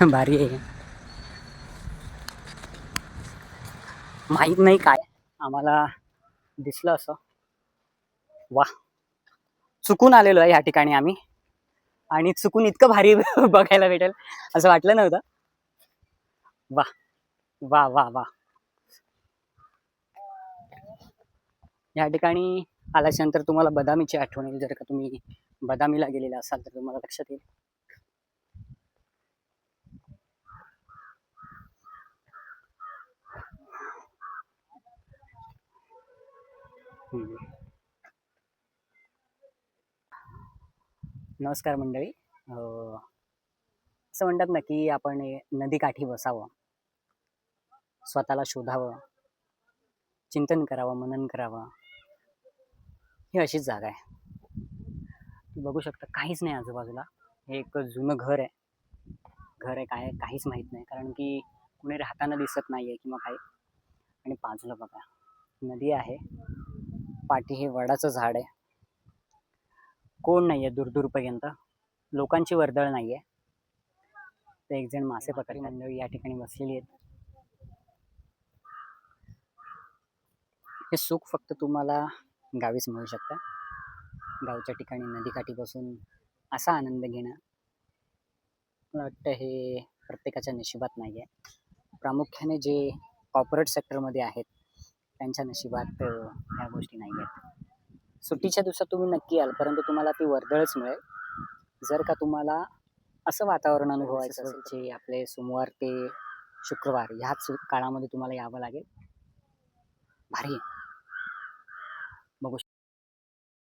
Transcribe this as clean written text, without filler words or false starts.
भारी आहे. माहीत नाही काय आम्हाला दिसलं असं. वा, चुकून आलेलो आहे ह्या ठिकाणी आम्ही, आणि चुकून इतकं भारी बघायला भेटेल असं वाटलं नव्हतं. वा वा वा वा. या ठिकाणी आल्याच्यानंतर तुम्हाला बदामीची आठवण येईल. जर का तुम्ही बदामीला गेलेला असाल तर तुम्हाला लक्षात येईल. नमस्कार मंडळी. असं म्हणतात ना की आपण नदीकाठी बसावं, स्वतःला शोधावं, चिंतन करावं, मनन करावं. ही अशीच जागा आहे. बघू शकता काहीच नाही आजूबाजूला. हे एक जुनं घर आहे. घर आहे काय काहीच माहित नाही, कारण की कुणी राहताना दिसत नाहीये किंवा काही. आणि बाजूला बघा नदी आहे, पाठी हे वडाचं झाड आहे. कोण नाहीये दूरपर्यंत, लोकांची वर्दळ नाहीये. ते एक जण मासे पकडी मंडळी या ठिकाणी बसलेली आहेत. हे सुख फक्त तुम्हाला गावीच मिळू शकतं. गावच्या ठिकाणी नदीकाठी बसून असा आनंद घेणं, मला वाटतं हे प्रत्येकाच्या नशिबात नाहीये. प्रामुख्याने जे कॉर्पोरेट सेक्टरमध्ये आहेत त्यांच्या नशिबात ह्या गोष्टी नाही आहेत. सुट्टीच्या दिवसात तुम्ही नक्की याल, परंतु तुम्हाला ती वर्दळच मिळेल. जर का तुम्हाला असं वातावरण अनुभवायचं असेल जे आपले सोमवार ते शुक्रवार ह्याच काळामध्ये तुम्हाला यावं लागेल. भारी आहे. बघू